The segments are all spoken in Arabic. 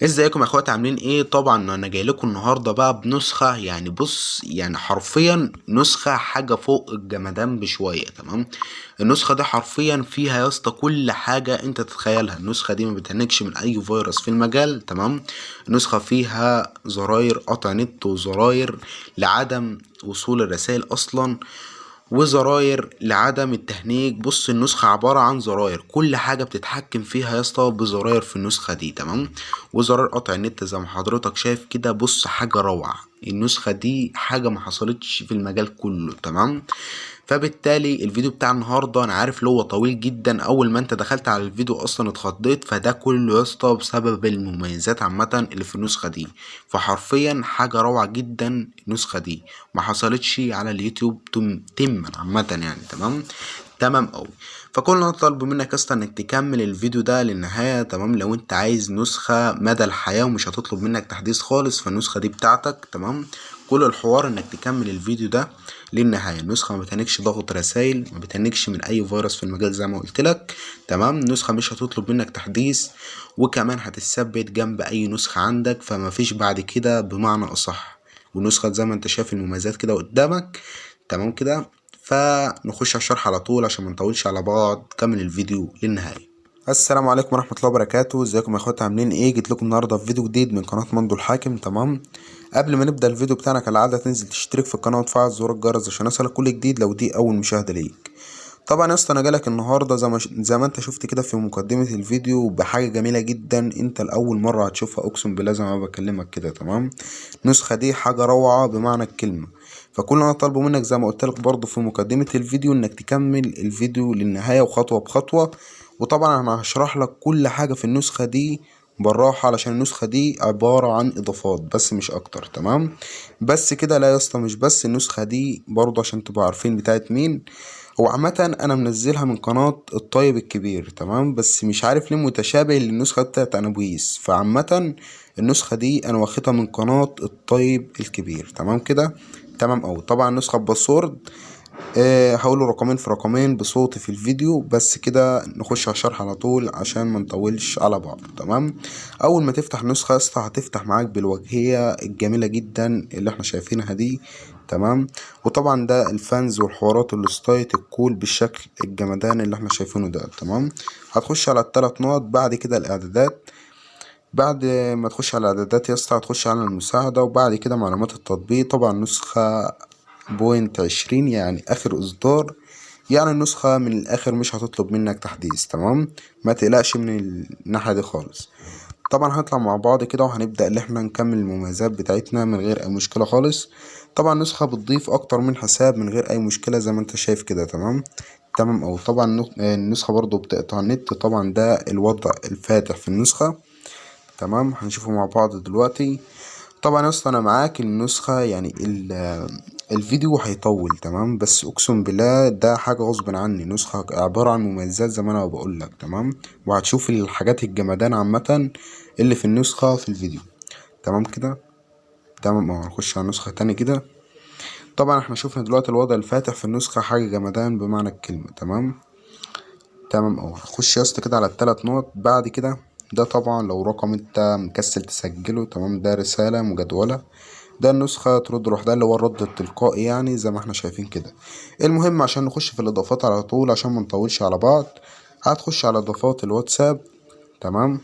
ازيكم يا اخواتي عاملين ايه؟ طبعا انا جاي لكم النهارده بقى بنسخه، يعني بص، يعني حرفيا نسخه حاجه فوق الجمدان بشويه. تمام. النسخه دي حرفيا فيها يا اسطى كل حاجه انت تتخيلها. النسخه دي ما بتهنكش من اي فيروس في المجال. تمام. النسخه فيها زراير قطع نت وزراير لعدم وصول الرسائل اصلا، وزراير لعدم التهنيج. بص، النسخة عبارة عن زراير، كل حاجة بتتحكم فيها يا اسطى بزراير في النسخة دي. تمام. وزرار قطع النت زي ما حضرتك شايف كده. بص، حاجة روعة. النسخة دي حاجة ما حصلتش في المجال كله. تمام. فبالتالي الفيديو بتاع النهارده انا عارف اللي هو طويل جدا. اول ما انت دخلت على الفيديو اصلا اتخضيت، فده كله يا اسطى بسبب المميزات عامه اللي في النسخه دي. فحرفيا حاجه روعه جدا النسخه دي، ما حصلتش على اليوتيوب تما عامه يعني. تمام. تمام قوي. فكل اللي انا طالبه منك اصلا انك تكمل الفيديو ده للنهايه. تمام. لو انت عايز نسخه مدى الحياه ومش هتطلب منك تحديث خالص، فالنسخه دي بتاعتك. تمام. كل الحوار انك تكمل الفيديو ده للنهايه. النسخه ما بتهنكش ضغط رسائل، ما بتهنكش من اي فيروس في المجال زي ما قلت لك. تمام. نسخه مش هتطلب منك تحديث، وكمان هتثبت جنب اي نسخه عندك، فما فيش بعد كده بمعنى اصح. والنسخه زي ما انت شايف المميزات كده قدامك. تمام كده. فنخش على الشرح على طول عشان ما نطولش على بعض. كمل الفيديو للنهايه. السلام عليكم ورحمة الله وبركاته. ازيكم يا اخواتي عاملين ايه؟ جيت لكم النهارده في فيديو جديد من قناة مندو الحاكم. تمام. قبل ما نبدأ الفيديو بتاعنا كالعادة تنزل تشترك في القناة وتفعل زر الجرس عشان يصلك كل جديد لو دي أول مشاهدة ليك. طبعا يا اسطى انا جالك النهارده زي ما انت شفت كده في مقدمة الفيديو بحاجة جميلة جدا انت لأول مرة هتشوفها، اقسم بالله زي ما بكلمك كده. تمام. النسخة دي حاجة روعة بمعنى الكلمة. فكل اللي انا طالبه منك زي ما قلت لك برضه في مقدمة الفيديو انك تكمل الفيديو للنهاية وخطوة بخطوة. وطبعا انا هشرح لك كل حاجة في النسخة دي بالراحة، علشان النسخة دي عبارة عن اضافات بس مش اكتر. تمام. بس كده لا يا اسطى، مش بس النسخة دي برضه عشان تبقوا عارفين بتاعت مين. هو عامة انا منزلها من قناة الطيب الكبير. تمام. بس مش عارف ليه متشابه للنسخة بتاعت انابويس. فعامة النسخة دي انا واخدها من قناة الطيب الكبير. تمام كده. تمام اوي. طبعا نسخة باسورد. هقوله رقمين في رقمين بصوتي في الفيديو بس كده. نخش على الشرح على طول عشان ما نطولش على بعض. تمام. اول ما تفتح نسخة يا اسطى هتفتح معاك بالواجهية الجميلة جدا اللي احنا شايفينها دي. تمام. وطبعا ده الفانز والحوارات اللي ستايت الكول بالشكل الجمدان اللي احنا شايفينه ده. تمام. هتخش على الثلاث نقط، بعد كده الاعدادات. بعد ما تخش على الاعدادات يا اسطى هتخش على المساعدة، وبعد كده معلومات التطبيق. طبعا نسخة بوينت 20 يعني اخر اصدار. يعني النسخة من الاخر مش هتطلب منك تحديث. تمام. ما تقلقش من الناحية دي خالص. طبعا هنطلع مع بعض كده وهنبدأ ان احنا نكمل المميزات بتاعتنا من غير اي مشكلة خالص. طبعا النسخة بتضيف اكتر من حساب من غير اي مشكلة زي ما انت شايف كده. تمام. تمام. او طبعا النسخة برضو بتقطع النت. طبعا ده الوضع الفاتح في النسخة. تمام. هنشوفه مع بعض دلوقتي. طبعا يا اسطى انا معاك النسخة يعني الفيديو هيطول. تمام. بس اقسم بالله ده حاجة غصب عني. نسخة عبارة عن مميزات زي ما انا بقول لك. تمام. وهتشوف الحاجات الجمدان عامة اللي في النسخة في الفيديو. تمام كده. تمام. هنخش على نسخة تاني كده. طبعا احنا شفنا دلوقتي الوضع الفاتح في النسخة حاجة جمدان بمعنى الكلمة. تمام. تمام. هخش يا اسطى كده على الثلاث نقط بعد كده. ده طبعا لو رقم انت مكسل تسجله. تمام. ده رسالة مجدولة. ده النسخة ترد لوحدها اللي هو الرد التلقائي يعني زي ما احنا شايفين كده. المهم عشان نخش في الاضافات على طول عشان ما نطولش على بعض. هتخش على اضافات الواتساب. تمام.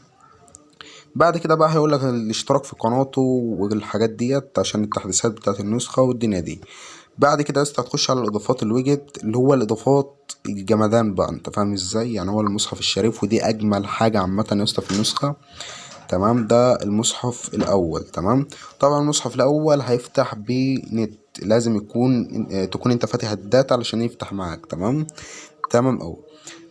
بعد كده بقى هيقولك الاشتراك في قناته والحاجات ديت عشان التحديثات بتاعت النسخة والدنيا دي. بعد كده بس هتخش على الاضافات الويجت اللي هو الاضافات الجمدان بقى. انت فاهم ازاي؟ يعني هو المصحف الشريف، ودي اجمل حاجة عامة يا اسطى في النسخة. تمام. ده المصحف الاول. تمام. طبعا المصحف الاول هيفتح بنت. لازم تكون انت فاتح الداتا علشان يفتح معاك. تمام. تمام اوي.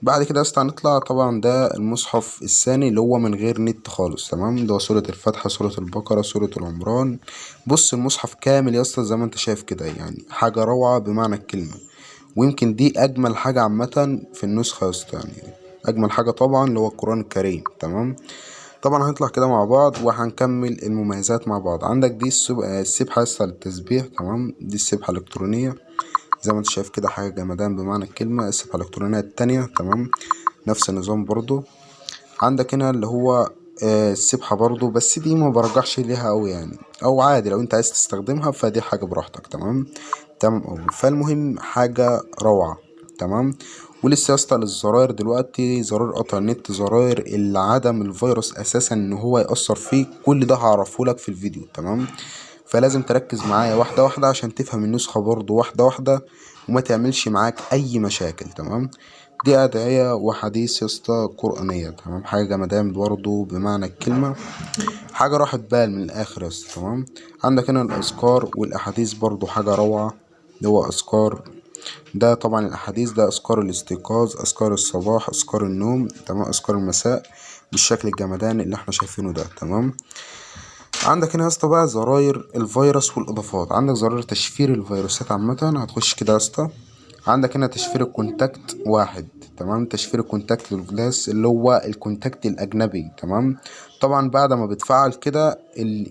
بعد كده يا هنطلع. طبعا ده المصحف الثاني اللي هو من غير نت خالص. تمام. ده سورة الفاتحة، سورة البقرة، سورة العمران. بص المصحف كامل يا اسطى زي ما انت شايف كده، يعني حاجة روعة بمعنى الكلمة. ويمكن دي اجمل حاجة عامة في النسخة يا اسطى يعني. اجمل حاجة طبعا اللي هو القرآن الكريم. تمام. طبعا هنطلع كده مع بعض وهنكمل المميزات مع بعض. عندك دي السبحة لسه للتسبيح. تمام. دي السبحة الإلكترونية زي ما انت شايف كده، حاجة جمدان بمعنى الكلمة. السبحة الإلكترونية التانية. تمام. نفس النظام برضو. عندك هنا اللي هو السبحة برضو، بس دي ما برجحش ليها أوي يعني، أو عادي لو أنت عايز تستخدمها فدي حاجة براحتك. تمام تمام أوي. فالمهم حاجة روعة. تمام. ولسه يا اسطى للزراير دلوقتي، زرار قطع النت، زراير اللي عدم الفيروس أساسا إن هو يأثر فيك، كل ده هعرفهولك في الفيديو. تمام. فلازم تركز معايا واحدة واحدة عشان تفهم النسخة برضو واحدة واحدة، وما تعملش معاك أي مشاكل. تمام. دي أدعية وحديث يا اسطى قرآنية. تمام. حاجة جمدان برضو بمعنى الكلمة، حاجة راحة بال من الآخر يا اسطى. تمام. عندك هنا الأذكار والأحاديث برضو حاجة روعة. اللي هو أذكار، ده طبعا الأحاديث ده أذكار الاستيقاظ، أذكار الصباح، أذكار النوم، تمام، أذكار المساء، بالشكل الجمدان اللي احنا شايفينه ده. تمام. عندك هنا يا اسطى بقى زراير الفيروس والإضافات. عندك زرار تشفير الفيروسات عامة، هتخش كده يا اسطى. عندك هنا تشفير الكونتاكت واحد. تمام. تشفير الكونتاكت الجلاس اللي هو الكونتاكت الأجنبي. تمام. طبعا بعد ما بتفعل كده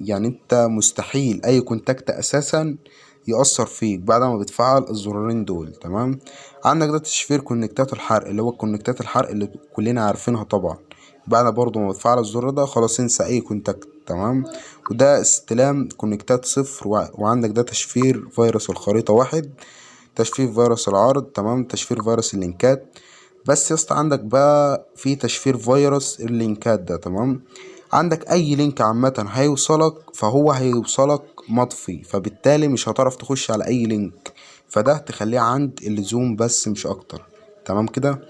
يعني انت مستحيل أي كونتاكت أساسا يأثر فيك بعد ما بتفعل الزرارين دول. تمام. عندك ده تشفير كونكتات الحرق، اللي هو كونكتات الحرق اللي كلنا عارفينها طبعا. بعد برضو ما بتفعل الزر ده خلاص انسى أي كونتاكت. تمام. وده استلام كونكتات صفر وعندك ده تشفير فيروس الخريطة واحد، تشفير فيروس العرض. تمام. تشفير فيروس اللينكات. بس يا اسطى عندك بقى في تشفير فيروس اللينكات ده. تمام. عندك اي لينك عامة هيوصلك فهو هيوصلك مطفي، فبالتالي مش هتعرف تخش على اي لينك، فده تخليه عند اللزوم بس مش اكتر. تمام كده.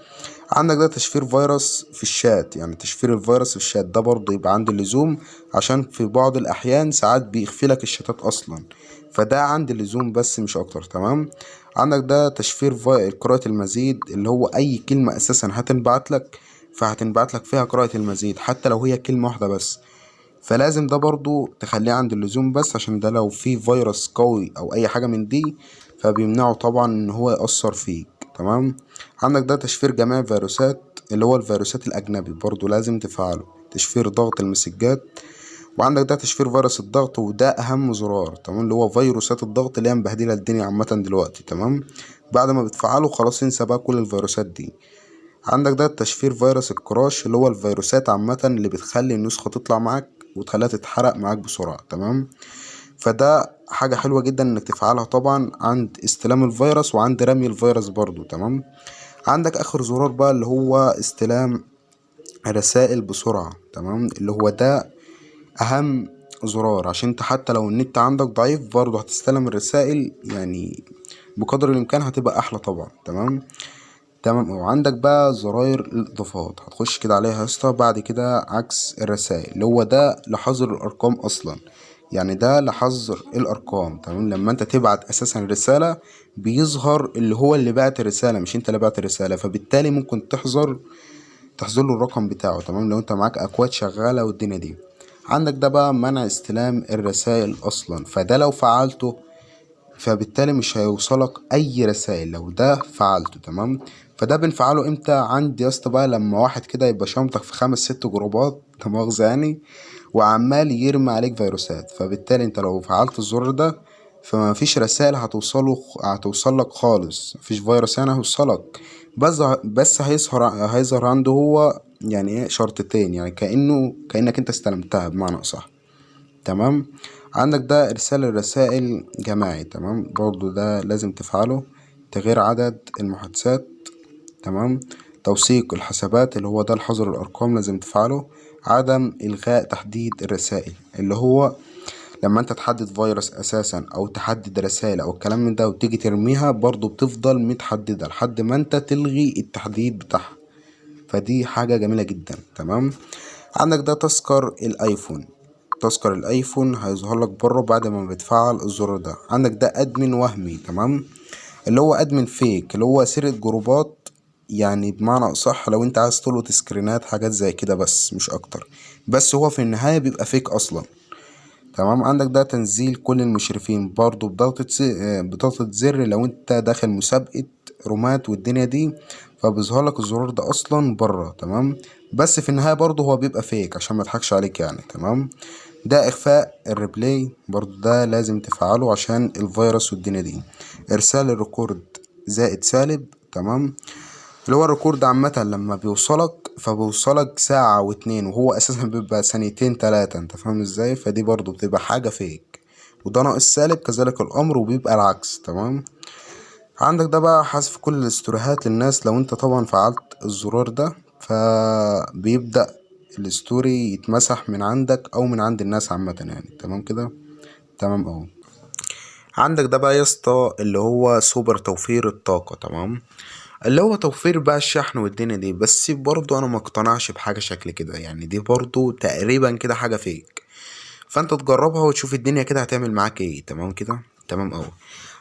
عندك ده تشفير فيروس في الشات، يعني تشفير الفيروس في الشات ده برضه يبقى عند اللزوم، عشان في بعض الأحيان ساعات بيخفيلك الشتات أصلا، فده عند اللزوم بس مش أكتر. تمام. عندك ده تشفير قراءة المزيد، اللي هو أي كلمة أساسا هتنبعت لك فهتنبعت لك فيها قراءة المزيد حتى لو هي كلمة واحدة بس، فلازم ده برضو تخليه عند اللزوم بس، عشان ده لو في فيروس قوي أو أي حاجة من دي فبيمنعه طبعا إن هو يأثر فيك. تمام. عندك ده تشفير جميع الفيروسات، اللي هو الفيروسات الأجنبي برضو لازم تفعله. تشفير ضغط المسجات. وعندك ده تشفير فيروس الضغط، وده أهم زرار. تمام. اللي هو فيروسات الضغط اللي هي مبهدلة الدنيا عامة دلوقتي. تمام. بعد ما بتفعله خلاص انسى بقى كل الفيروسات دي. عندك ده تشفير فيروس الكراش، اللي هو الفيروسات عامة اللي بتخلي النسخة تطلع معاك وتخليها تتحرق معاك بسرعة. تمام. فده حاجة حلوة جدا انك تفعلها طبعا عند استلام الفيروس وعند رمي الفيروس برضو. تمام. عندك اخر زرار بقى اللي هو استلام رسائل بسرعة. تمام. اللي هو ده اهم زرار، عشان انت حتى لو النت عندك ضعيف برضه هتستلم الرسائل يعني بقدر الامكان هتبقى احلى طبعا. تمام تمام. وعندك بقى زراير الاضافات، هتخش كده عليها يا اسطى. بعد كده عكس الرسائل، اللي هو ده لحظر الارقام اصلا، يعني ده لحظر الارقام. تمام. لما انت تبعت اساسا رسالة بيظهر اللي هو اللي بعت الرسالة، مش انت اللي بعت الرسالة، فبالتالي ممكن تحذر له الرقم بتاعه. تمام. لو انت معاك اكواد شغالة والدنيا دي. عندك ده بقى منع استلام الرسائل اصلا، فده لو فعلته فبالتالي مش هيوصلك اي رسائل لو ده فعلته. تمام. فده بنفعله امتى؟ عندي يا اسطى بقى لما واحد كده يبقى شامطك في 5 6 جروبات، لا مؤاخذة يعني، وعمال يرمي عليك فيروسات، فبالتالي انت لو فعلت الزر ده فما فيش رسائل هتوصلك خالص، مفيش فيروس يعني هيوصلك. بس هيظهر عنده هو يعني ايه شرطتين، يعني كأنك انت استلمتها بمعنى اصح. تمام. عندك ده ارسال الرسائل جماعي. تمام. برضو ده لازم تفعله. تغيير عدد المحادثات. تمام. توثيق الحسابات، اللي هو ده الحظر الارقام لازم تفعله. عدم الغاء تحديد الرسائل، اللي هو لما انت تحدد فيروس اساسا او تحدد رسائل او الكلام من ده وتيجي ترميها برضو بتفضل متحددة لحد ما انت تلغي التحديد بتاعها، فدي حاجة جميلة جدا. تمام. عندك ده تذكر الايفون. تذكر الايفون هيظهر لك بره بعد ما بتفعل الزر ده. عندك ده ادمن وهمي. تمام. اللي هو ادمن فيك، اللي هو سرقة جروبات يعني بمعنى اصح، لو انت عايز تلقط سكرينات حاجات زي كده بس مش اكتر، بس هو في النهاية بيبقى فيك اصلا. تمام. عندك ده تنزيل كل المشرفين برضو بضغطة زر لو انت داخل مسابقة رومات والدنيا دي، فبيظهر لك الزرار ده اصلا بره. تمام. بس في النهاية برضو هو بيبقى فيك عشان ما اضحكش عليك يعني. تمام. ده اخفاء الريبلاي برضو ده لازم تفعله عشان الفيروس والدنيا دي. ارسال الريكورد زائد سالب. تمام. اللي هو الريكورد عامة لما بيوصلك فبوصلك ساعة واتنين، وهو اساسا بيبقى ثانيتين تلاتة، انت فاهم ازاي؟ فدي برضو بتبقى حاجة فيك. وده ناقص سالب كذلك الامر، وبيبقى العكس. تمام. عندك ده بقى حذف كل الاستوريهات للناس. لو انت طبعا فعلت الزرار ده فبيبدأ الستوري يتمسح من عندك او من عند الناس عامة يعني. تمام كده. تمام اهو. عندك ده بقى يا اسطى اللي هو سوبر توفير الطاقة. تمام. اللي هو توفير بقى الشحن والدنيا دي. بس برضو انا ما اقتنعش بحاجة شكل كده يعني، دي برضو تقريبا كده حاجة فيك. فانت تجربها وتشوف الدنيا كده هتعمل معاك ايه. تمام كده. تمام اوي.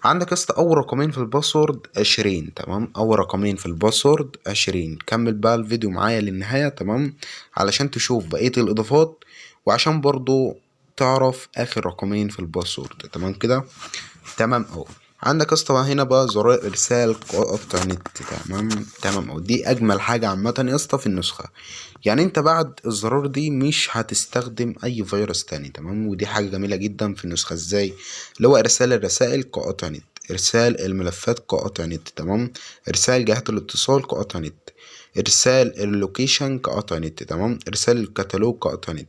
عندك يا اسطى اول رقمين في الباسورد 20. تمام. اول رقمين في الباسورد 20. كمل بقى الفيديو معايا للنهاية. تمام. علشان تشوف بقية الاضافات، وعشان برضو تعرف اخر رقمين في الباسورد. تمام كده. تمام اوي. عندك يا اسطى هنا بقى زرار ارسال قطع نت. تمام. تمام اوي. دي اجمل حاجة عامة يا اسطى في النسخة. يعني انت بعد الزرار دي مش هتستخدم اي فيروس تاني. تمام. ودي حاجة جميلة جدا في النسخة. ازاي؟ اللي هو ارسال الرسائل كقطع نت، ارسال الملفات كقطع نت. تمام. ارسال جهات الاتصال كقطع نت، ارسال اللوكيشن كقطع نت. تمام. ارسال الكتالوج كقطع نت،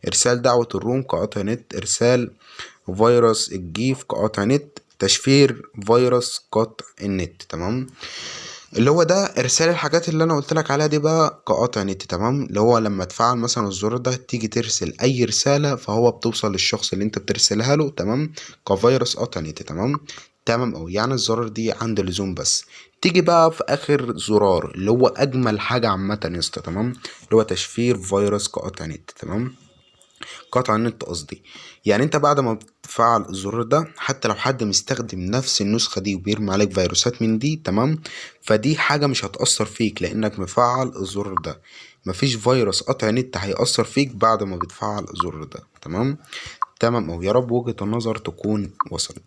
ارسال دعوة الروم كقطع نت، ارسال فيروس الجيف كقطع نت، تشفير فيروس قطع النت. تمام. اللي هو ده ارسال الحاجات اللي انا قلت لك عليها دي بقى كقطع نت. تمام. اللي هو لما تفعل مثلا الزرار ده تيجي ترسل اي رسالة فهو بتوصل للشخص اللي انت بترسلها له. تمام. كفيروس قطع نت. تمام. تمام اوي. يعني الزرار دي عند اللزوم. بس تيجي بقى في اخر زرار اللي هو اجمل حاجة عامة يا اسطى. تمام. اللي هو تشفير فيروس كقطع نت. تمام. قطع النت قصدي. يعني انت بعد ما بتفعل الزرار ده حتى لو حد مستخدم نفس النسخة دي وبيرمي عليك فيروسات من دي، تمام، فدي حاجة مش هتأثر فيك لأنك مفعل الزرار ده. مفيش فيروس قطع نت هيأثر فيك بعد ما بتفعل الزرار ده. تمام. تمام أهو. يا رب وجهة النظر تكون وصلت.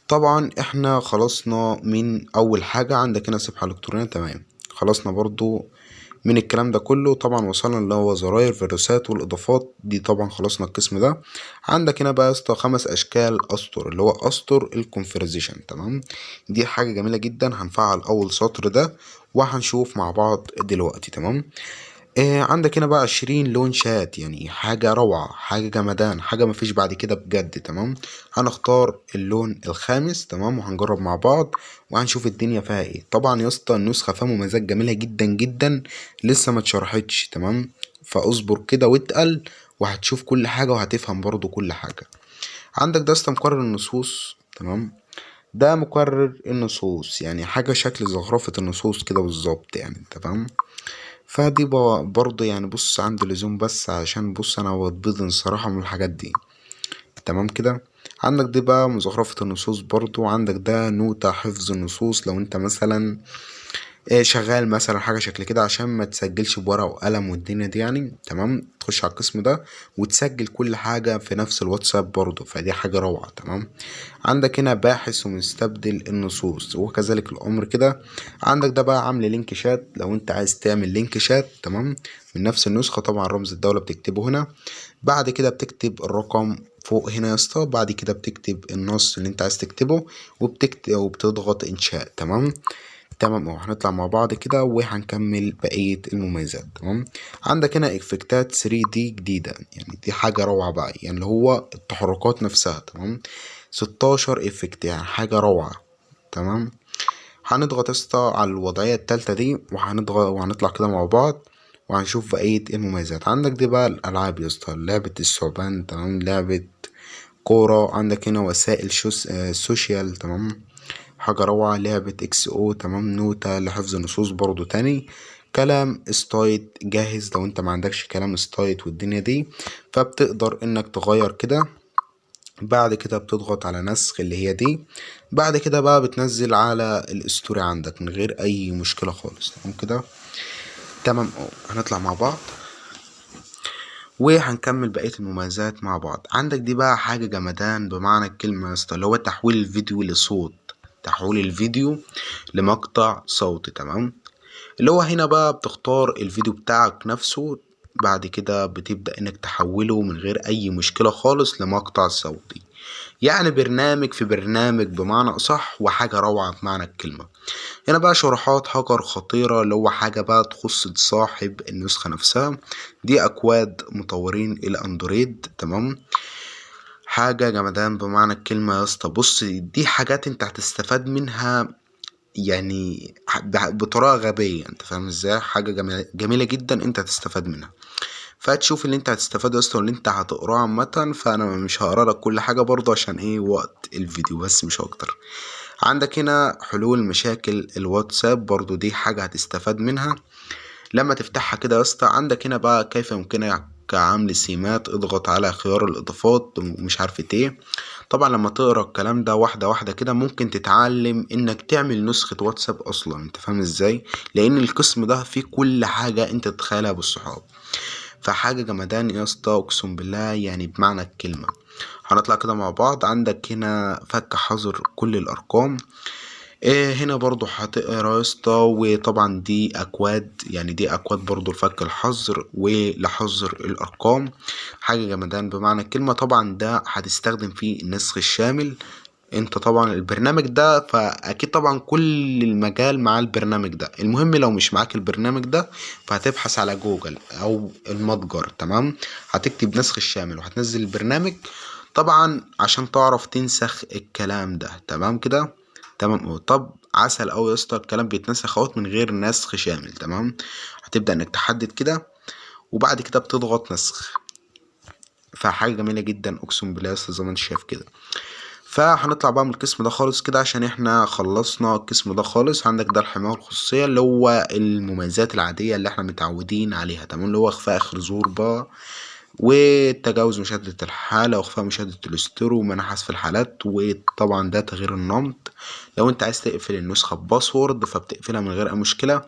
طبعا احنا خلصنا من أول حاجة. عندك هنا سبحة إلكترونية. تمام. خلصنا برضو من الكلام ده كله. طبعا وصلنا اللي هو زراير فيروسات والاضافات دي. طبعا خلصنا القسم ده. عندك هنا بقى يا اسطى 5 اشكال اسطر، اللي هو اسطر الكونفرزيشن. تمام. دي حاجه جميله جدا. هنفعل اول سطر ده وهنشوف مع بعض دلوقتي. تمام. عندك هنا بقى 20 لون شات، يعني حاجة روعة، حاجة جمدان، حاجة مفيش بعد كده بجد. تمام. هنختار اللون الخامس. تمام. وهنجرب مع بعض وهنشوف الدنيا فيها ايه. طبعا يا اسطى النسخة فيها مميزات جميلة جدا جدا لسه ما اتشرحتش. تمام. فاصبر كده واتقل وهتشوف كل حاجة وهتفهم برضو كل حاجة. عندك ده يا اسطى مقرر النصوص. تمام. ده مقرر النصوص، يعني حاجة شكل زخرفة النصوص كده بالظبط يعني. تمام. فدي برضه يعني بص عندي لزوم، بس عشان بص انا بتبضن الصراحة من الحاجات دي. تمام كده. عندك دي بقى مزخرفة النصوص برضو. عندك ده نوتة حفظ النصوص لو انت مثلا شغال مثلا حاجة شكل كده عشان ما تسجلش بورقة وقلم والدنيا دي يعني. تمام. تخش على القسم ده وتسجل كل حاجة في نفس الواتساب برضو، فدي حاجة روعة. تمام. عندك هنا باحث ومستبدل النصوص وكذلك الأمر كده. عندك ده بقى عامل لينك شات لو انت عايز تعمل لينك شات. تمام. من نفس النسخة طبعا رمز الدولة بتكتبه هنا. بعد كده بتكتب الرقم فوق هنا يا اسطى. بعد كده بتكتب النص اللي انت عايز تكتبه وبتضغط انشاء. تمام. تمام اهو. هنطلع مع بعض كده وهنكمل بقية المميزات. تمام. عندك هنا افكتات 3D جديدة، يعني دي حاجة روعة بقى، يعني اللي هو التحركات نفسها. تمام. 16 افكت، يعني حاجة روعة. تمام. هنضغط يا اسطى على الوضعية التالتة دي وهنضغط وهنطلع كده مع بعض وهنشوف بقية المميزات. عندك دي بقى الألعاب يا اسطى، لعبة الثعبان. تمام. لعبة كورة. عندك هنا وسائل سوشيال. تمام. حاجة روعة. لعبة اكس او. تمام. نوتة لحفظ النصوص برضو تاني. كلام ستايت جاهز لو انت ما عندكش كلام ستايت والدنيا دي، فبتقدر انك تغير كده. بعد كده بتضغط على نسخ اللي هي دي. بعد كده بقى بتنزل على الاستوري عندك من غير اي مشكلة خالص. تمام كده. تمام. هنطلع مع بعض وهنكمل بقية المميزات مع بعض. عندك دي بقى حاجة جمدان بمعنى الكلمة يا اسطى، اللي هو تحويل الفيديو لصوت، تحويل الفيديو لمقطع صوتي. تمام. اللي هو هنا بقى بتختار الفيديو بتاعك نفسه. بعد كده بتبدأ انك تحوله من غير اي مشكلة خالص لمقطع صوتي. يعني برنامج في برنامج بمعنى اصح، وحاجة روعة بمعنى الكلمة. هنا بقى شروحات هاكر خطيرة، اللي هو حاجة بقى تخص صاحب النسخة نفسها. دي اكواد مطورين الاندرويد، تمام. حاجة جمدان بمعنى الكلمة يا اسطى. بص، دي حاجات انت هتستفاد منها يعني بطريقة غبية، انت فاهم ازاي؟ حاجة جميلة جدا انت هتستفاد منها. فهتشوف اللي انت هتستفاده اصلا واللي انت هتقراه عامة. فانا مش هقرا لك كل حاجة برضه عشان ايه وقت الفيديو بس مش اكتر. عندك هنا حلول مشاكل الواتساب، برضه دي حاجة هتستفاد منها لما تفتحها كده يا اسطى. عندك هنا بقى كيف يمكنك عمل سيمات، اضغط على خيار الاضافات ومش عارفة ايه. طبعا لما تقرا الكلام ده واحدة واحدة كده ممكن تتعلم انك تعمل نسخة واتساب اصلا، انت فاهم ازاي؟ لان القسم ده فيه كل حاجة انت تتخيلها بالصحاب. فحاجة جمدان يا اسطى اقسم بالله يعني بمعنى الكلمة. هنطلع كده مع بعض. عندك هنا فك حظر كل الارقام. إيه هنا برضو هتقرا يا اسطى. وطبعا دي اكواد، يعني دي اكواد برضو لفك الحظر ولحظر الارقام. حاجة جمدان بمعنى الكلمة. طبعا ده هتستخدم فيه النسخ الشامل. انت طبعا البرنامج ده فاكيد طبعا كل المجال مع البرنامج ده. المهم لو مش معاك البرنامج ده فهتبحث على جوجل او المتجر، تمام. هتكتب نسخ الشامل وهتنزل البرنامج طبعا عشان تعرف تنسخ الكلام ده، تمام كده. تمام أوي. طب عسل اوي يا اسطى، الكلام بيتنسخ اهوت من غير نسخ شامل، تمام. هتبدأ انك تحدد كده وبعد كده بتضغط نسخ. فحاجة جميلة جدا اقسم بالله يا اسطى زي ما انت شايف كده. فهنطلع بقى من القسم ده خالص كده عشان احنا خلصنا القسم ده خالص. عندك ده الحماية والخصوصية، اللي هو المميزات العادية اللي احنا متعودين عليها، تمام. اللي هو اخفاء اخر زور بقى، وتجاوز مشاهدة الحالة، واخفاء مشاهدة الاسترو، ومنع حذف الحالات. وطبعا ده تغيير النمط. لو انت عايز تقفل النسخة بباسورد فبتقفلها من غير اي مشكلة.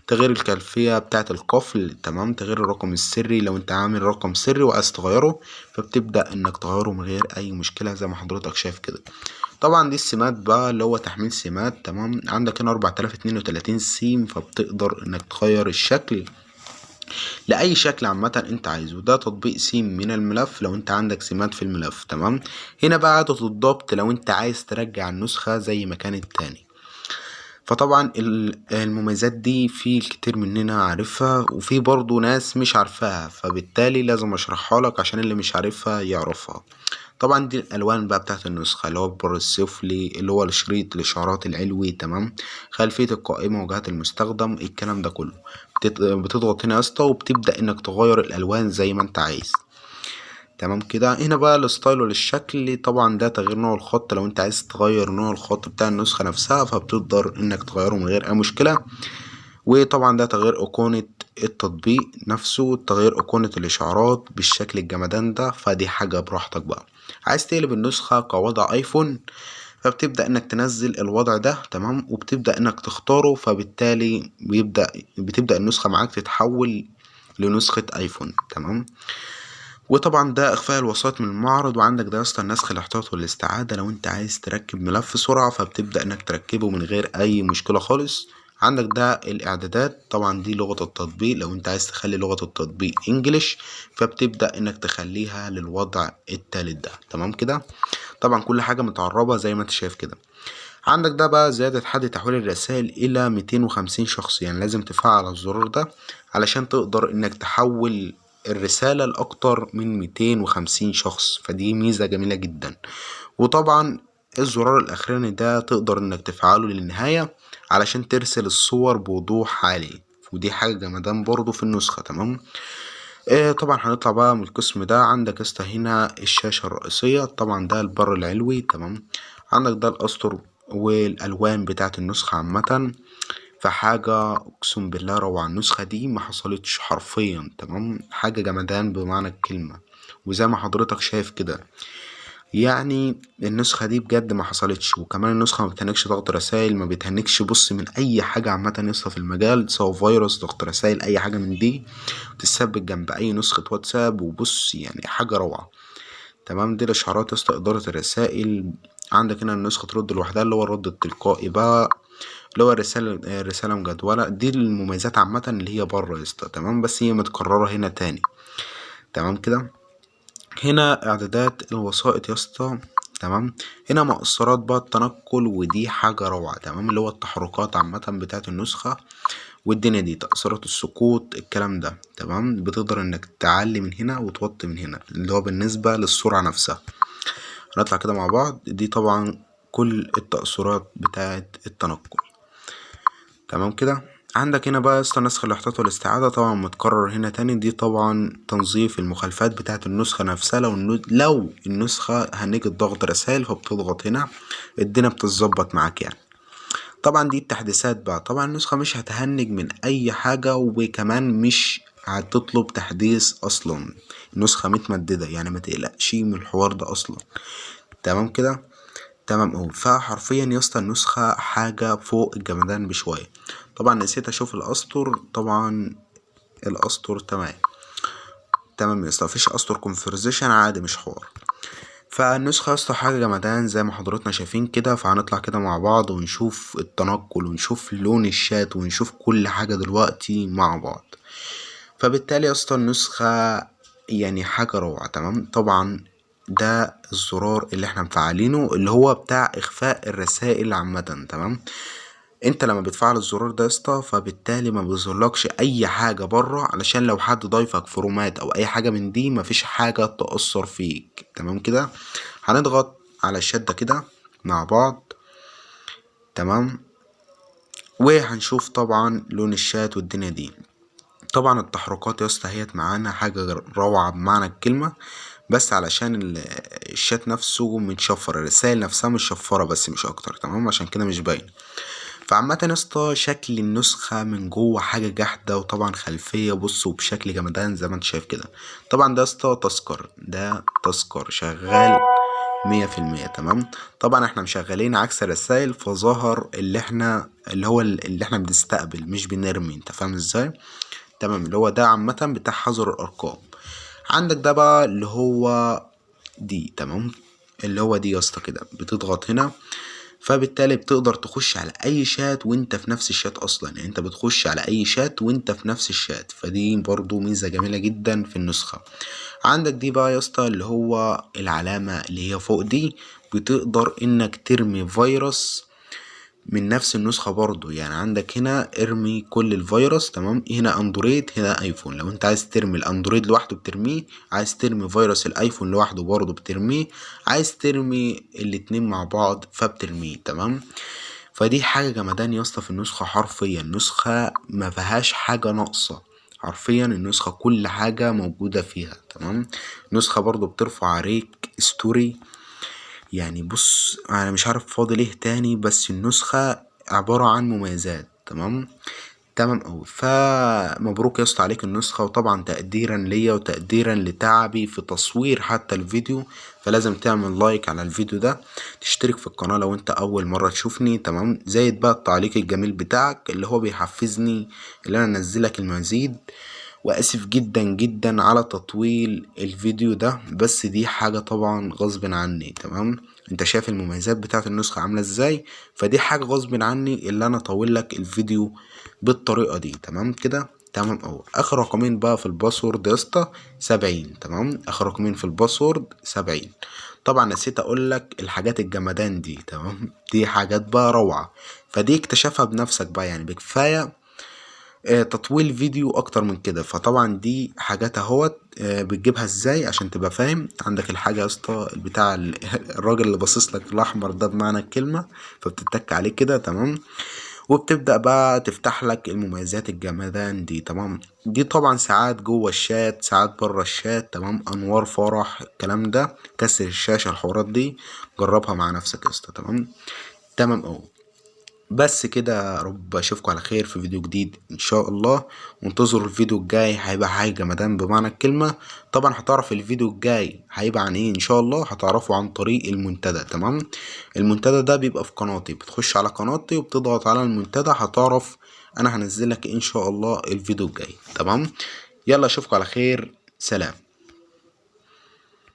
تغيير الخلفية بتاعة القفل، تمام. تغيير الرقم السري، لو انت عامل رقم سري وعايز تغيره فبتبدأ انك تغيره من غير اي مشكلة زي ما حضرتك شايف كده. طبعا دي السمات بقى، اللي هو تحميل سمات، تمام. عندك هنا 4032 سيم، فبتقدر انك تغير الشكل لأي شكل عامة انت عايزه. ده تطبيق سيم من الملف لو انت عندك سمات في الملف، تمام. هنا بقى عدد الضبط لو انت عايز ترجع النسخة زي ما كانت تاني. فطبعا المميزات دي في كتير مننا عارفها وفي برضو ناس مش عارفاها، فبالتالي لازم اشرحها لك عشان اللي مش عارفها يعرفها. طبعا دي الالوان بقى بتاعت النسخه، اللي هو البر السفلي اللي هو الشريط الاشارات العلوي، تمام. خلفيه القائمه، وجهات المستخدم، الكلام ده كله. بتضغط هنا يا اسطى وبتبدا انك تغير الالوان زي ما انت عايز، تمام كده. هنا بقى الستايل والشكل، طبعا ده تغيير نوع الخط. لو انت عايز تغير نوع الخط بتاع النسخه نفسها فبتقدر انك تغيره من غير اي مشكله. وطبعا ده تغيير ايقونة التطبيق نفسه، تغيير ايقونة الاشعارات بالشكل الجمدان ده. فدي حاجة براحتك بقى. عايز تقلب النسخة كوضع ايفون فبتبدأ انك تنزل الوضع ده، تمام. وبتبدأ انك تختاره، فبالتالي بتبدأ النسخة معاك تتحول لنسخة ايفون، تمام. وطبعا ده اخفاء الوسائط من المعرض. وعندك ده يا اسطى النسخ الاحتياطي والاستعادة. لو انت عايز تركب ملف سرعة فبتبدأ انك تركبه من غير اي مشكلة خالص. عندك ده الاعدادات، طبعا دي لغة التطبيق. لو انت عايز تخلي لغة التطبيق انجليش فبتبدأ انك تخليها للوضع التالت ده، تمام كده. طبعا كل حاجة متعربة زي ما انت شايف كده. عندك ده بقى زيادة حد تحويل الرسائل إلى 250 شخص. يعني لازم تفعل الزرار ده علشان تقدر إنك تحول الرسالة لأكتر من 250 شخص. فدي ميزة جميلة جدا. وطبعا الزرار الأخراني ده تقدر إنك تفعله للنهاية علشان ترسل الصور بوضوح عالي. ودي حاجة جمدان برضو في النسخة، تمام. طبعا هنطلع بقى من القسم ده. عندك استا هنا الشاشة الرئيسية، طبعا ده البر العلوي، تمام. عندك ده الأسطر والألوان بتاعة النسخة عامة. فحاجة أقسم بالله روعة. النسخة دي ما حصلتش حرفيا، تمام. حاجة جمدان بمعنى الكلمة. وزي ما حضرتك شايف كده يعني النسخة دي بجد ما حصلتش. وكمان النسخة ما بتهنكش ضغط رسائل، ما بتهنكش بص من أي حاجة عامة يسطا في المجال، سواء فيروس، ضغط رسائل، أي حاجة من دي تثبت جنب أي نسخة واتساب. وبص يعني حاجة روعة، تمام. دي الإشعارات يسطا إدارة الرسائل. عندك هنا النسخة ترد لوحدها، اللي هو الرد التلقائي بقى، اللي هو رسالة مجدولة. دي المميزات عامة اللي هي بره يسطا، تمام. بس هي متكررة هنا تاني، تمام كده. هنا إعدادات الوسائط يسطا. تمام. هنا مؤثرات بقى التنقل، ودي حاجة روعة تمام، اللي هو التحركات عامة بتاعة النسخة والدنيا دي، تأثيرات السقوط الكلام ده تمام. بتقدر انك تعلي من هنا وتوطي من هنا، اللي هو بالنسبة للسرعة نفسها. هنطلع كده مع بعض. دي طبعا كل التأثيرات بتاعة التنقل تمام كده. عندك هنا بقى نسخ الاحتياط والاستعادة، طبعا متكرر هنا تاني. دي طبعا تنظيف المخالفات بتاعة النسخة نفسها. لو النسخة هنيجي ضغط رسائل فبتضغط هنا، الدنيا بتتظبط معاك يعني. طبعا دي التحديثات بقى. طبعا النسخة مش هتهنج من اي حاجة، وكمان مش هتطلب تحديث اصلا. النسخة متمددة يعني، ما تقلقش من الحوار ده اصلا تمام كده. تمام اهو. فحرفيا يا اسطى النسخة حاجة فوق الجمدان بشوية. طبعا نسيت اشوف الاسطر. طبعا الاسطر تمام تمام يا اسطى، مفيش اسطر كونفرزيشن عادي، مش حوار. فالنسخة يا اسطى حاجة جمدان زي ما حضراتنا شايفين كده. فهنطلع كده مع بعض ونشوف التنقل ونشوف لون الشات ونشوف كل حاجة دلوقتي مع بعض. فبالتالي يا اسطى النسخة يعني حاجة روعة تمام. طبعا ده الزرار اللي احنا مفعلينه، اللي هو بتاع اخفاء الرسائل عامة تمام. انت لما بتفعل الزرار ده يا اسطى، فبالتالي ما بيظهرلكش اي حاجة بره، علشان لو حد ضايفك في رومات او اي حاجة من دي مفيش حاجة تأثر فيك تمام كده. هنضغط على الشدة كده مع بعض تمام، وهنشوف طبعا لون الشات والدنيا دي. طبعا التحركات يا اسطى هيت معانا حاجة روعة بمعنى الكلمة، بس علشان الشات نفسه متشفر، الرسائل نفسها متشفرة بس مش اكتر تمام، عشان كده مش باين. فعامة يا اسطى شكل النسخة من جوه حاجة جحدة، وطبعا خلفية بصوا بشكل جمدان زي ما انت شايف كده. طبعا ده يا اسطى تذكر، ده تذكر شغال 100% تمام. طبعا احنا مشغلين عكس الرسايل، فظهر اللي هو اللي احنا بنستقبل مش بنرمي، انت فاهم ازاي تمام. اللي هو ده عامة بتاع حظر الارقام. عندك ده بقى اللي هو دي تمام، اللي هو دي يا اسطى كده بتضغط هنا، فبالتالي بتقدر تخش على اي شات وانت في نفس الشات اصلا. يعني انت بتخش على اي شات وانت في نفس الشات، فدي برضو ميزة جميلة جدا في النسخة. عندك دي بقى يا اسطى اللي هو العلامة اللي هي فوق دي، بتقدر انك ترمي فيروس من نفس النسخة برضو. يعني عندك هنا ارمي كل الفيروس تمام، هنا اندرويد هنا ايفون. لو انت عايز ترمي الاندرويد لوحده بترميه، عايز ترمي فيروس الايفون لوحده برضو بترميه، عايز ترمي الاتنين مع بعض فبترميه تمام. فدي حاجة جمدان يا اسطى في النسخة. حرفيا نسخة ما فيهاش حاجة ناقصة، حرفيا النسخة كل حاجة موجودة فيها تمام. نسخة برضو بترفع ريك ستوري. يعني بص انا مش عارف فاضل ايه تاني، بس النسخة عبارة عن مميزات تمام. تمام اوي. فمبروك يا اسطى عليك النسخة، وطبعا تقديرا ليا وتقديرا لتعبي في تصوير حتى الفيديو، فلازم تعمل لايك على الفيديو ده، تشترك في القناة لو انت اول مرة تشوفني تمام، زائد بقى التعليق الجميل بتاعك اللي هو بيحفزني اللي انا انزلك المزيد. واسف جدا جدا على تطويل الفيديو ده، بس دي حاجة طبعا غصب عني تمام. انت شايف المميزات بتاعت النسخة عاملة ازاي، فدي حاجة غصب عني اللي انا اطول لك الفيديو بالطريقة دي تمام كده. تمام اهو. اخر رقمين بقى في الباسورد يا اسطى 70 تمام، اخر رقمين في الباسورد 70. طبعا نسيت اقول لك الحاجات الجمدان دي تمام، دي حاجات بقى روعة، فدي اكتشفها بنفسك بقى يعني، بكفاية تطويل فيديو اكتر من كده. فطبعا دي حاجات اهوت بتجيبها ازاي عشان تبقى فاهم. عندك الحاجة يا اسطى بتاع الراجل اللي باصص لك الاحمر ده بمعنى الكلمة، فبتتك عليه كده تمام، وبتبدأ بقى تفتح لك المميزات الجمدان دي تمام. دي طبعا ساعات جوه الشات ساعات بره الشات تمام، انوار فرح الكلام ده، كسر الشاشة الحوارات دي، جربها مع نفسك يا اسطى تمام. تمام اهو. بس كده، رب اشوفكم على خير في فيديو جديد ان شاء الله. وانتظروا الفيديو الجاي، هيبقى حاجه جمدان بمعنى الكلمه. طبعا هتعرف الفيديو الجاي هيبقى عن ايه ان شاء الله، هتعرفوا عن طريق المنتدى تمام. المنتدى ده بيبقى في قناتي، بتخش على قناتي وبتضغط على المنتدى، هتعرف انا هنزلك ان شاء الله الفيديو الجاي تمام. يلا اشوفكم على خير، سلام.